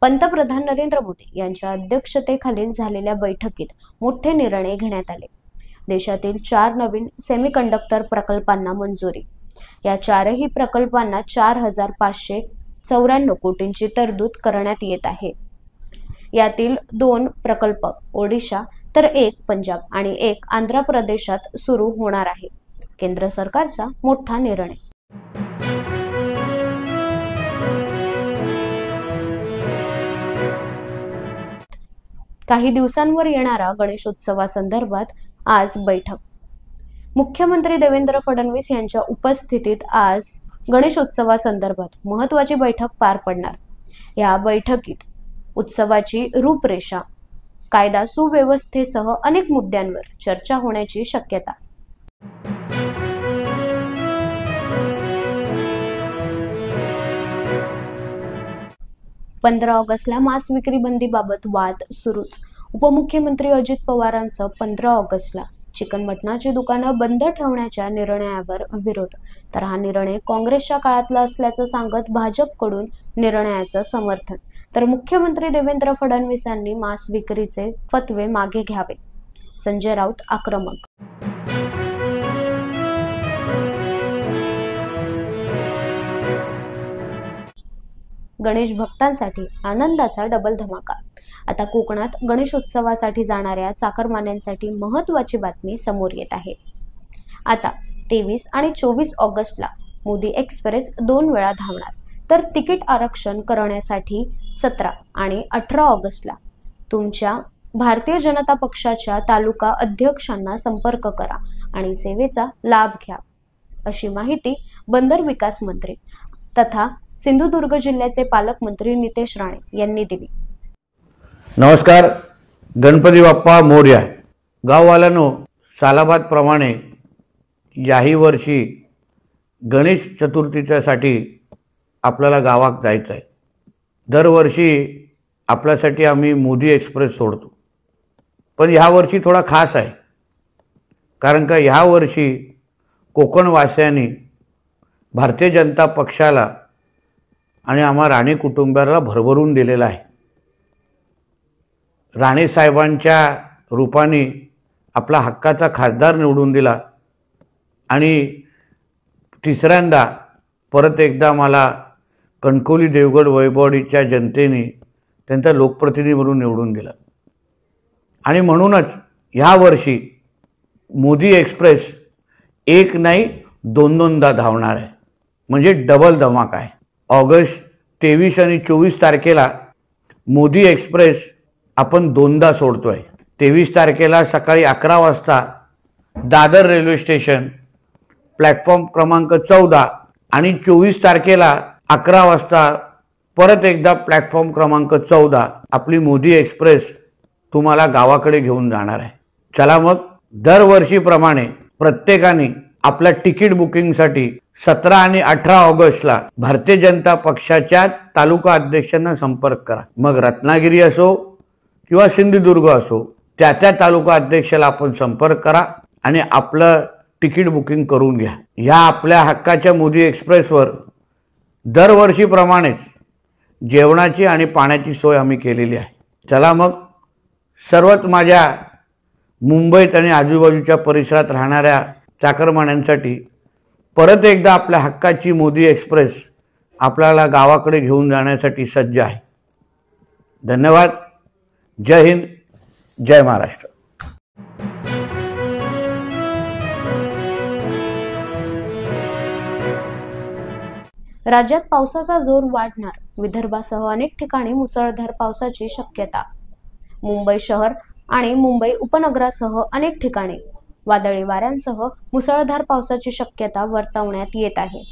पंतप्रधान नरेंद्र मोदी यांच्या अध्यक्षतेखाली झालेल्या बैठकीत मोठे निर्णय घेण्यात आले। देशातील 4 नवीन सेमीकंडक्टर प्रकल्पांना मंजुरी। या 4ही प्रकल्पांना 4594 कोटींची तरतूद करण्यात येत आहे। यातील 2 प्रकल्प ओडिशा तर 1 पंजाब आणि 1 आंध्र प्रदेशात सुरू होणार आहे। केंद्र सरकारचा मोठा निर्णय। काही दिवसांवर येणारा गणेशोत्सवासंदर्भात आज बैठक। मुख्यमंत्री देवेंद्र फडणवीस यांच्या उपस्थितीत आज गणेशोत्सवासंदर्भात महत्त्वाची बैठक पार पडणार। या बैठकीत उत्सवाची रूपरेषा, कायदा सुव्यवस्थेसह अनेक मुद्द्यांवर चर्चा होण्याची शक्यता। 15 ऑगस्टला मांस विक्री बंदीबाबत वाद सुरूच। उपमुख्यमंत्री अजित पवारांचं 15 ऑगस्टला चिकन मटणाची दुकानं बंद ठेवण्याच्या निर्णयावर विरोध, तर हा निर्णय काँग्रेसच्या काळातला असल्याचं सांगत भाजपकडून निर्णयाचं समर्थन, तर मुख्यमंत्री देवेंद्र फडणवीसांनी मांस विक्रीचे फतवे मागे घ्यावे। संजय राऊत आक्रमक। गणेश भक्तांसाठी आनंदाचा डबल धमाका। आता कोकणात गणेशोत्सवासाठी जाणाऱ्या चाकरमान्यांसाठी महत्त्वाची बातमी समोर येत आहे। आता 23 आणि 24 ऑगस्टला मोदी एक्सप्रेस 2 वेळा धावणार, तर तिकीट आरक्षण करण्यासाठी 17 आणि 18 ऑगस्टला तुमच्या भारतीय जनता पक्षाच्या तालुका अध्यक्षांना संपर्क करा आणि सेवेचा लाभ घ्या, अशी माहिती बंदर विकास मंत्री तथा सिंधुदुर्ग जिल्ह्याचे पालकमंत्री नितेश राणे यांनी दिली। नमस्कार, गणपती बाप्पा मोरया। गाववाल्यांनो, सालाबाद प्रमाणे याही वर्षी गणेश चतुर्थीच्यासाठी आपल्याला गावात जायचं आहे। दरवर्षी आपल्यासाठी आम्ही मोदी एक्सप्रेस सोडतो, पण ह्या वर्षी थोडा खास आहे, कारण का ह्या वर्षी कोकणवासियांनी भारतीय जनता पक्षाला आणि आम्हा राणे कुटुंबाला भरभरून दिलेला आहे। राणे साहेबांच्या रूपाने आपला हक्काचा खासदार निवडून दिला आणि तिसऱ्यांदा परत एकदा मला कणकवली देवगड वैभववाडीच्या जनतेने त्यांचा लोकप्रतिनिधी म्हणून निवडून दिला आणि म्हणूनच ह्या वर्षी मोदी एक्सप्रेस एक नाही 2-2दा धावणार आहे, म्हणजे डबल धमाका आहे। ऑगस्ट 23 आणि 24 तारखेला मोदी एक्सप्रेस आपण 2दा सोडतोय। 23 तारखेला सकाळी 11 वाजता दादर रेल्वे स्टेशन प्लॅटफॉर्म क्रमांक 14 आणि 24 तारखेला 11 वाजता परत एकदा प्लॅटफॉर्म क्रमांक 14 आपली मोदी एक्सप्रेस तुम्हाला गावाकडे घेऊन जाणार आहे। चला मग, दरवर्षीप्रमाणे प्रत्येकाने आपल्या तिकीट बुकिंगसाठी 17 आणि 18 ऑगस्टला भारतीय जनता पक्षाच्या तालुका अध्यक्षांना संपर्क करा। मग रत्नागिरी असो किंवा सिंधुदुर्ग असो, त्या तालुका अध्यक्षाला आपण संपर्क करा आणि आपलं तिकीट बुकिंग करून घ्या। ह्या आपल्या हक्काच्या मोदी एक्सप्रेसवर दरवर्षीप्रमाणेच जेवणाची आणि पाण्याची सोय आम्ही केलेली आहे। चला मग, सर्वच माझ्या मुंबईत आणि आजूबाजूच्या परिसरात राहणाऱ्या चाकरमान्यांसाठी परत एकदा आपल्या हक्काची मोदी एक्सप्रेस आपल्याला गावाकडे घेऊन जाण्यासाठी सज्ज आहे। धन्यवाद। जय हिंद, जय महाराष्ट्र। राज्यात पावसाचा जोर वाढणार। विदर्भासह अनेक ठिकाणी मुसळधार पावसाची शक्यता। मुंबई शहर आणि मुंबई उपनगरासह अनेक ठिकाणी वादळी वाऱ्यांसह मुसळधार पावसाची शक्यता वर्तवण्यात येत आहे।